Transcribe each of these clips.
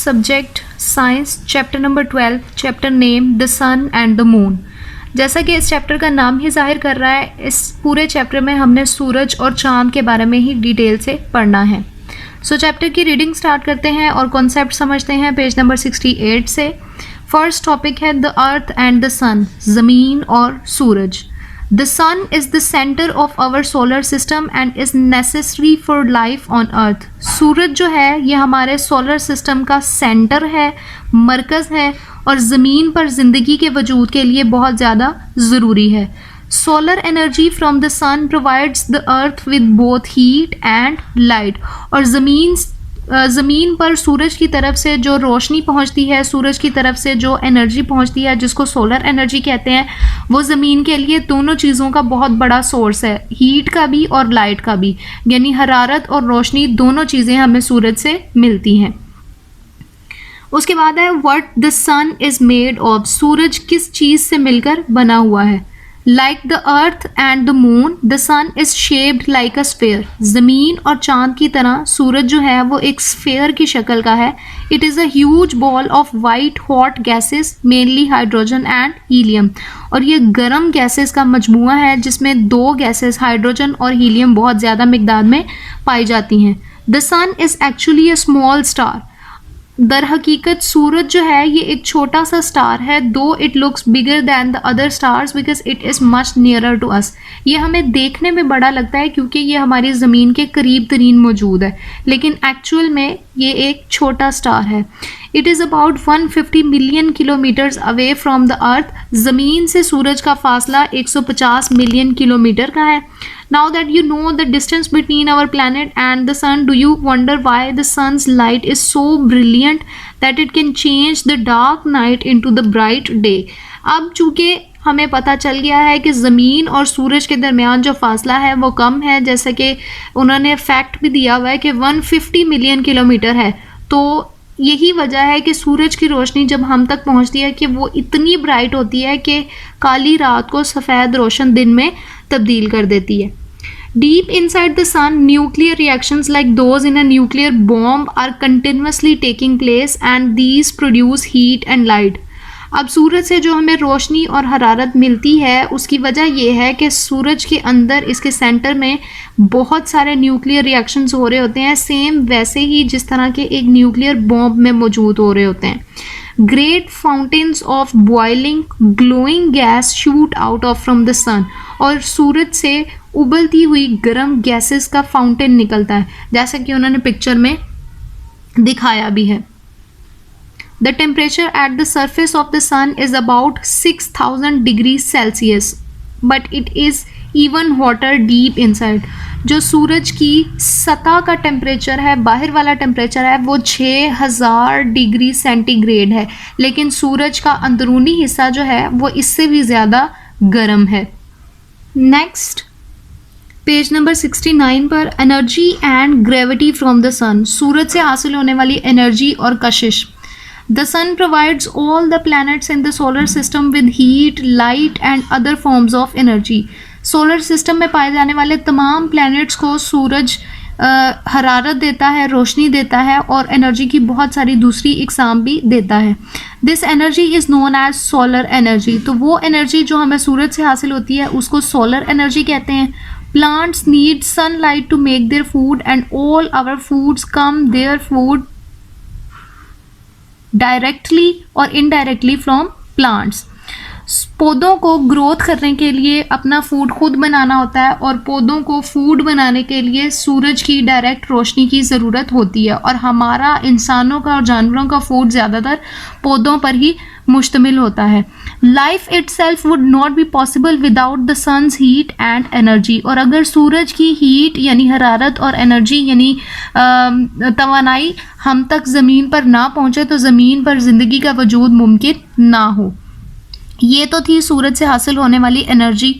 Subject science, chapter number 12, chapter name the sun and the moon. जैसा कि इस chapter का नाम ही जाहिर कर रहा है, इस पूरे चैप्टर में हमने सूरज और चांद के बारे में ही डिटेल से पढ़ना है। सो चैप्टर की रीडिंग स्टार्ट करते हैं और कॉन्सेप्ट समझते हैं पेज नंबर 68 से। फर्स्ट टॉपिक है द अर्थ एंड द सन, ज़मीन और सूरज। The sun is the center of our solar system and is necessary for life on earth। सूरज जो है ये हमारे सोलर सिस्टम का सेंटर है, मरकज़ है और ज़मीन पर ज़िंदगी के वजूद के लिए बहुत ज़्यादा ज़रूरी है। Solar energy from the sun provides the earth with both heat and light. और ज़मीन पर सूरज की तरफ से जो रोशनी पहुंचती है, सूरज की तरफ से जो एनर्जी पहुंचती है जिसको सोलर एनर्जी कहते हैं, वो ज़मीन के लिए दोनों चीज़ों का बहुत बड़ा सोर्स है, हीट का भी और लाइट का भी। यानी हरारत और रोशनी दोनों चीज़ें हमें सूरज से मिलती हैं। उसके बाद है what the sun is made of. सूरज किस चीज़ से मिलकर बना हुआ है। Like the earth and the moon the sun is shaped like a sphere. ज़मीन और चांद की तरह सूरज जो है वो एक स्फेयर की शक्ल का है। It is a huge ball of white hot gases, mainly hydrogen and helium. और ये गर्म गैसेस का मजमूआ है जिसमें दो गैसेस हाइड्रोजन और हीलियम बहुत ज़्यादा मिकदार में पाई जाती हैं। The sun is actually a small star. दर हकीकत सूरज जो है ये एक छोटा सा स्टार है, though it looks bigger than the other stars because it is much nearer to us. ये हमें देखने में बड़ा लगता है क्योंकि ये हमारी ज़मीन के करीब तरीन मौजूद है, लेकिन एक्चुअल में ये एक छोटा स्टार है। It is about 150 million kilometres away from the अर्थ। ज़मीन से सूरज का फासला 150 मिलियन किलोमीटर का है। Now that you know the distance between our planet and the sun, do you wonder why the sun's light is so brilliant that it can change the dark night into the bright day? अब चूँकि हमें पता चल गया है कि ज़मीन और सूरज के दरमियान जो फासला है वो कम है, जैसा कि उन्होंने फैक्ट भी दिया हुआ है कि 150 मिलियन किलोमीटर है, तो यही वजह है कि सूरज की रोशनी जब हम तक पहुंचती है कि वो इतनी ब्राइट होती है कि काली रात को सफ़ेद रोशन दिन में तब्दील कर देती है। Deep inside the sun, nuclear reactions like those in a nuclear bomb are continuously taking place and these produce heat and light। अब सूरज से जो हमें रोशनी और हरारत मिलती है उसकी वजह यह है कि सूरज के अंदर इसके सेंटर में बहुत सारे न्यूक्लियर रिएक्शंस हो रहे होते हैं, सेम वैसे ही जिस तरह के एक न्यूक्लियर बॉम्ब में मौजूद हो रहे होते हैं। Great fountains of boiling glowing gas shoot out of from the sun. और सूरज से उबलती हुई गर्म गैसेस का फाउंटेन निकलता है, जैसा कि उन्होंने पिक्चर में दिखाया भी है। The temperature at the surface of the sun is about 6000 degree Celsius but it is even hotter deep inside. जो सूरज की सतह का टेम्परेचर है, बाहर वाला टेम्परेचर है, वो 6000 डिग्री सेंटीग्रेड है, लेकिन सूरज का अंदरूनी हिस्सा जो है वो इससे भी ज़्यादा गर्म है। नेक्स्ट पेज नंबर 69 पर energy and gravity from the sun. सूरज से हासिल होने वाली एनर्जी और कशिश। The sun provides all the planets in the solar system with heat, light and other forms of energy. Solar system में पाए जाने वाले तमाम प्लैनेट्स को सूरज हरारत देता है, रोशनी देता है और एनर्जी की बहुत सारी दूसरी इकसाम भी देता है। This energy is known as solar energy. तो वो एनर्जी जो हमें सूरज से हासिल होती है उसको सोलर एनर्जी कहते हैं। Plants need sunlight to make their food and all our foods come their food directly or indirectly from plants। पौधों को ग्रोथ करने के लिए अपना फूड खुद बनाना होता है और पौधों को फूड बनाने के लिए सूरज की डायरेक्ट रोशनी की ज़रूरत होती है, और हमारा इंसानों का और जानवरों का फूड ज़्यादातर पौधों पर ही मुश्तमिल होता है। Life itself would not be possible without the sun's heat and energy. और अगर सूरज की हीट यानी हरारत और एनर्जी यानी तवानाई हम तक ज़मीन पर ना पहुँचे तो ज़मीन पर ज़िंदगी का वजूद मुमकिन ना हो। ये तो थी सूरज से हासिल होने वाली एनर्जी।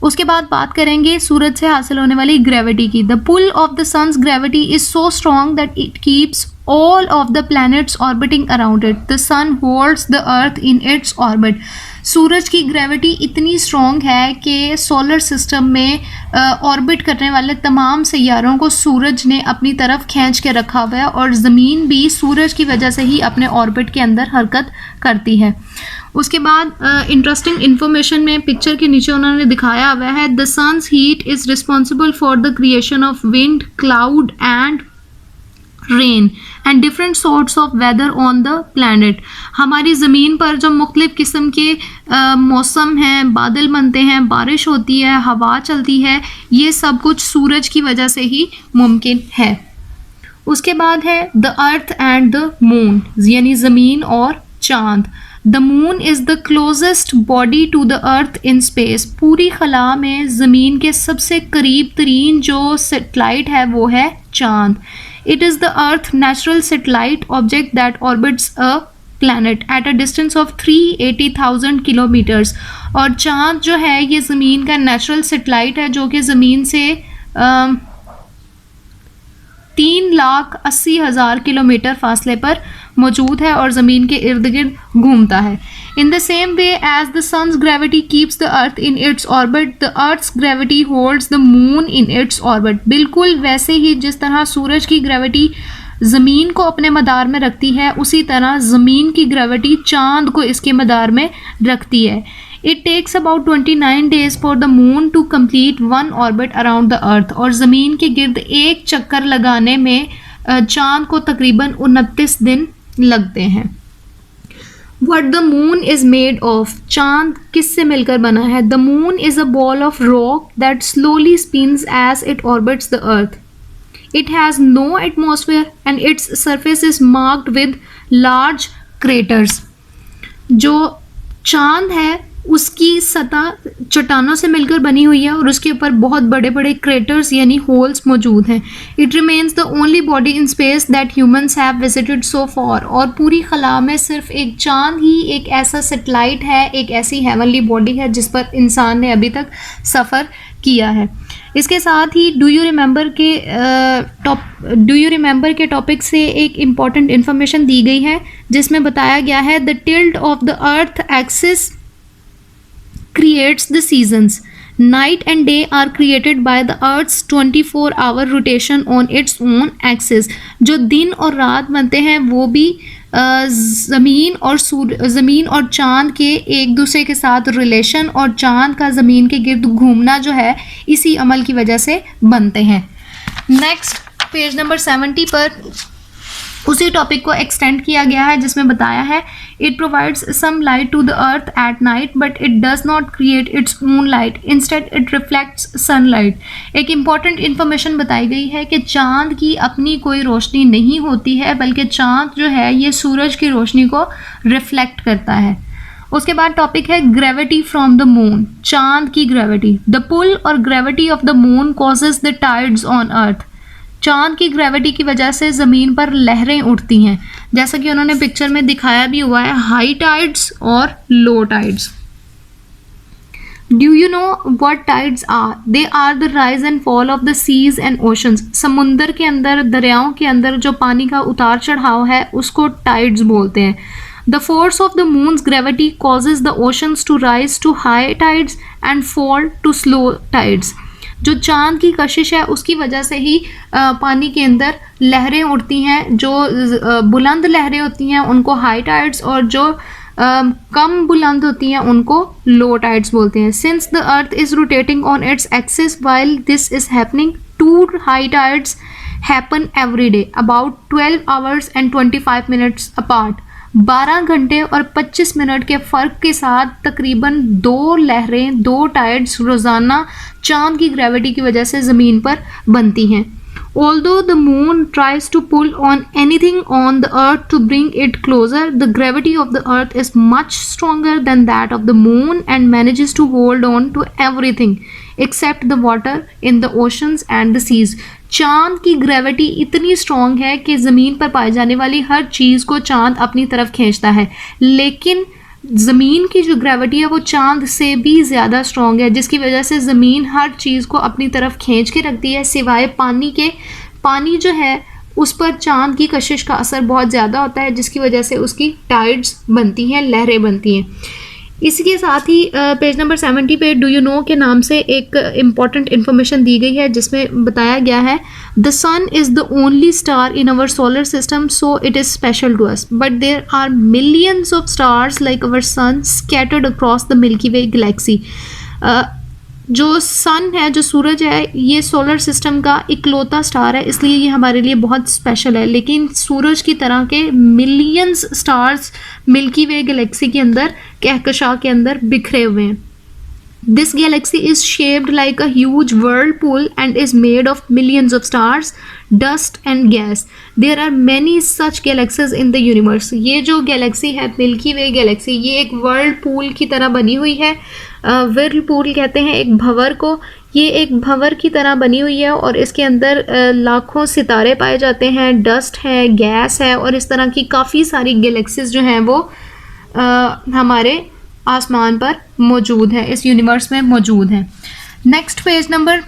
उसके बाद बात करेंगे सूरज से हासिल होने वाली ग्रेविटी की। The pull of the sun's gravity is so strong that it keeps all of the planets orbiting around it. The sun holds the earth in its orbit. सूरज की ग्रेविटी इतनी स्ट्रॉन्ग है कि सोलर सिस्टम में orbit करने वाले तमाम सैयारों को सूरज ने अपनी तरफ खींच के रखा हुआ है और ज़मीन भी सूरज की वजह से ही अपने ऑर्बिट के अंदर हरकत करती है। उसके बाद इंटरेस्टिंग इन्फॉर्मेशन में पिक्चर के नीचे उन्होंने दिखाया हुआ है, the sun's heat is responsible for the creation of wind, cloud and rain and different sorts of weather on the planet. हमारी ज़मीन पर जो मुख्तलिफ़ किस्म के मौसम हैं, बादल बनते हैं, बारिश होती है, हवा चलती है, ये सब कुछ सूरज की वजह से ही मुमकिन है। उसके बाद है the earth and the moon, यानी ज़मीन और चाँद। The moon is the closest body to the earth in space. पूरी खला में ज़मीन के सबसे करीब तरीन जो सेटेलाइट है वो है चाँद। It is the Earth natural satellite object that orbits a planet at a distance of 380,000 kilometers। और चाँद जो है ये ज़मीन का नेचुरल सेटेलाइट है जो कि ज़मीन से 3,80,000 किलोमीटर फासले पर मौजूद है और ज़मीन के इर्द गिर्द घूमता है। In the same way as the sun's gravity keeps the earth in its orbit, the earth's gravity holds the moon in its orbit. बिल्कुल वैसे ही जिस तरह सूरज की ग्रेविटी ज़मीन को अपने मदार में रखती है, उसी तरह ज़मीन की ग्रेविटी चाँद को इसके मदार में रखती है। It takes about 29 days for the moon to complete one orbit around the earth. और ज़मीन के गिर्द एक चक्कर लगाने में चाँद को तकरीबन 29 दिन लगते हैं। What the moon is made of, चाँद किससे मिलकर बना है? The moon is a ball of rock that slowly spins as it orbits the earth. It has no atmosphere and its surface is marked with large craters. जो चाँद है उसकी सतह चट्टानों से मिलकर बनी हुई है और उसके ऊपर बहुत बड़े बड़े क्रेटर्स यानी होल्स मौजूद हैं। It remains the only body in space that humans have visited so for. और पूरी खला में सिर्फ एक चाँद ही एक ऐसा सेटेलाइट है, एक ऐसी हेवनली बॉडी है जिस पर इंसान ने अभी तक सफ़र किया है। इसके साथ ही डू यू रिमेंबर के टॉपिक से एक इम्पॉर्टेंट इन्फॉर्मेशन दी गई है जिसमें बताया गया है the tilt of the earth axis creates the seasons. Night and day are created by the Earth's 24-hour rotation on its own axis. जो दिन और रात बनते हैं वो भी ज़मीन और चाँद के एक दूसरे के साथ रिलेशन और चाँद का ज़मीन के गिर्द घूमना जो है इसी अमल की वजह से बनते हैं। नेक्स्ट पेज नंबर 70 पर उसी टॉपिक को एक्सटेंड किया गया है जिसमें बताया है it provides some light to the earth at night but it does not create its own light, instead it reflects sunlight. एक इम्पॉर्टेंट इन्फॉर्मेशन बताई गई है कि चाँद की अपनी कोई रोशनी नहीं होती है बल्कि चाँद जो है ये सूरज की रोशनी को रिफ्लेक्ट करता है। उसके बाद टॉपिक है ग्रेविटी फ्रॉम द मून, चाँद की ग्रेविटी। द पुल और gravity of the moon causes the tides on earth. चाँद की ग्रेविटी की वजह से ज़मीन पर लहरें उठती हैं, जैसा कि उन्होंने पिक्चर में दिखाया भी हुआ है, हाई टाइड्स और low tides. Do you know what tides are? They are the rise and fall of the seas and oceans. समुंदर के अंदर, दरियाओं के अंदर जो पानी का उतार चढ़ाव है उसको टाइड्स बोलते हैं। The force of the moon's gravity causes the oceans to rise to high tides and fall to slow tides. जो चाँद की कशिश है उसकी वजह से ही पानी के अंदर लहरें उठती हैं। जो बुलंद लहरें होती हैं उनको हाई टाइड्स और जो कम बुलंद होती हैं उनको लो टाइड्स बोलते हैं। Since the earth is rotating on its axis while this is happening, 2 high tides happen every day about 12 hours and 25 minutes apart. 12 घंटे और 25 मिनट के फ़र्क के साथ तकरीबन 2 लहरें, 2 टाइड्स रोज़ाना चाँद की ग्रेविटी की वजह से ज़मीन पर बनती हैं। Although the moon tries to pull on anything on the earth to bring it closer, the gravity of the earth is much stronger than that of the moon and manages to hold on to everything except the water in the oceans and the seas. चाँद की gravity इतनी strong है कि ज़मीन पर पाई जाने वाली हर चीज़ को चाँद अपनी तरफ खींचता है, लेकिन ज़मीन की जो ग्रेविटी है वो चाँद से भी ज़्यादा स्ट्रॉन्ग है, जिसकी वजह से ज़मीन हर चीज़ को अपनी तरफ खींच के रखती है सिवाय पानी के। पानी जो है उस पर चाँद की कशिश का असर बहुत ज़्यादा होता है जिसकी वजह से उसकी टाइड्स बनती हैं, लहरें बनती हैं। इसी के साथ ही पेज नंबर 70 पे डू यू नो के नाम से एक इम्पॉर्टेंट इन्फॉर्मेशन दी गई है, जिसमें बताया गया है the sun is the only star in our solar system so it is special to us, but there are millions of stars like our sun scattered across the milky way galaxy. जो sun है, जो सूरज है, ये solar system का इकलौता star है, इसलिए ये हमारे लिए बहुत स्पेशल है। लेकिन सूरज की तरह के millions stars milky way Galaxy के अंदर, कहकशां के अंदर बिखरे हुए हैं। This Galaxy is shaped like a huge whirlpool and is made of millions of stars, dust and gas. There are many such galaxies in the universe. ये जो Galaxy है मिल्की वे गैलेक्सी, ये एक whirlpool की तरह बनी हुई है। whirlpool कहते हैं एक भंवर को, ये एक भंवर की तरह बनी हुई है और इसके अंदर लाखों सितारे पाए जाते हैं, डस्ट है, गैस है और इस तरह की काफ़ी सारी गैलेक्सीज जो हैं वो हमारे आसमान पर मौजूद है, इस यूनिवर्स में मौजूद है। नेक्स्ट पेज नंबर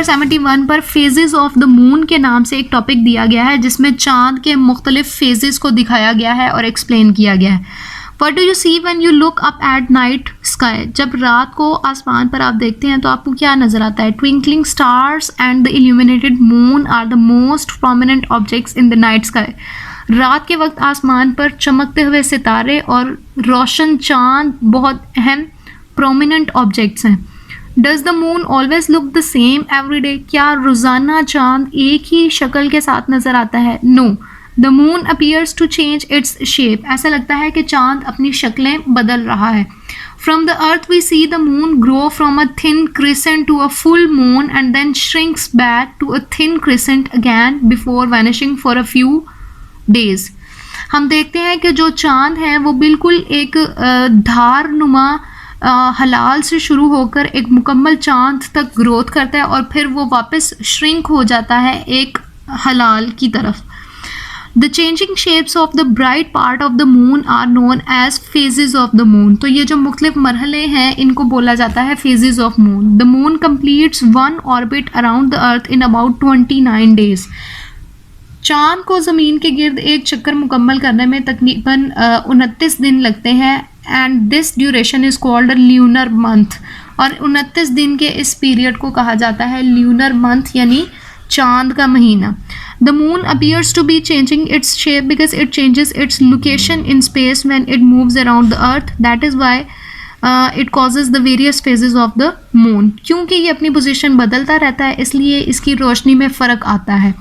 71 पर फेजेस ऑफ द मून के नाम से एक टॉपिक दिया गया है, जिसमें चांद के मुख्तलिफ फेजेस को दिखाया गया है और एक्सप्लेन किया गया है। What do you see when you look up at night sky? जब रात को आसमान पर आप देखते हैं तो आपको क्या नज़र आता है? Twinkling stars and the illuminated moon are the most prominent objects in the night sky. रात के वक्त आसमान पर चमकते हुए सितारे और रोशन चांद बहुत अहम प्रोमिनेंट ऑब्जेक्ट्स हैं। Does the moon always look the same every day? क्या रोज़ाना चांद एक ही शक्ल के साथ नज़र आता है? No, the moon appears to change its shape. ऐसा लगता है कि चांद अपनी शक्लें बदल रहा है। From the earth we see the moon grow from a thin crescent to a full moon and then shrinks back to a thin crescent again before vanishing for a few days. हम देखते हैं कि जो चांद है वो बिल्कुल एक धार नुमा हलाल से शुरू होकर एक मुकम्मल चांद तक ग्रोथ करता है और फिर वो वापस श्रिंक हो जाता है एक हलाल की तरफ। The changing shapes of the bright part of the moon are known as phases of the moon. तो ये जो मुख्तलिफ मरहले हैं इनको बोला जाता है phases of moon. The moon completes one orbit around the earth in about 29 days. चांद को ज़मीन के गिर्द एक चक्कर मुकम्मल करने में तकरीबन 29 दिन लगते हैं and this duration is called a lunar month. और 29 दिन के इस पीरियड को कहा जाता है ल्यूनर मंथ, यानी चांद का महीना। The moon appears to be changing its shape because it changes its location in space when it moves around the earth, that is why it causes the various phases of the moon. क्योंकि ये अपनी position बदलता रहता है इसलिए इसकी रोशनी में फ़र्क आता है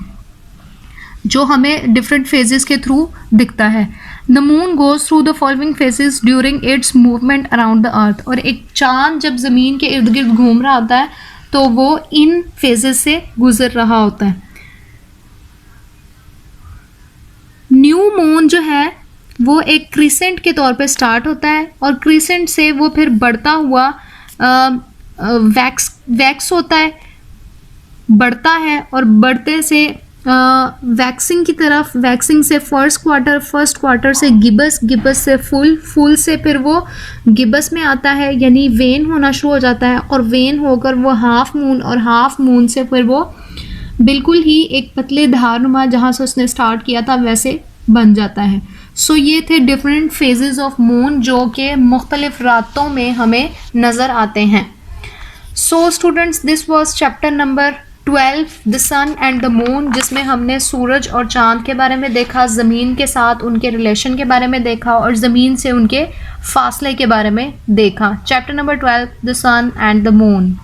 जो हमें डिफरेंट फेजेस के थ्रू दिखता है। The moon goes through the following phases during its movement around the earth. और एक चांद जब ज़मीन के इर्द गिर्द घूम रहा होता है तो वो इन फेजेस से गुजर रहा होता है। न्यू मून जो है वो एक क्रिसेंट के तौर पे स्टार्ट होता है और क्रिसेंट से वो फिर बढ़ता हुआ वैक्स होता है, बढ़ता है और बढ़ते से वैक्सिंग की तरफ, वैक्सिंग से फर्स्ट क्वार्टर से गिबस, गिबस से फुल से फिर वो गिबस में आता है यानी वेन होना शुरू हो जाता है और वेन होकर वो हाफ मून और हाफ मून से फिर वो बिल्कुल ही एक पतले धारनुमा जहाँ से उसने स्टार्ट किया था वैसे बन जाता है। सो ये थे डिफरेंट फेजेस ऑफ मून जो कि मुख्तलिफ रातों में हमें नज़र आते हैं। So students, this was chapter number 12 the sun and the moon, जिसमें हमने सूरज और चांद के बारे में देखा, ज़मीन के साथ उनके रिलेशन के बारे में देखा और ज़मीन से उनके फासले के बारे में देखा। Chapter number 12 the sun and the moon.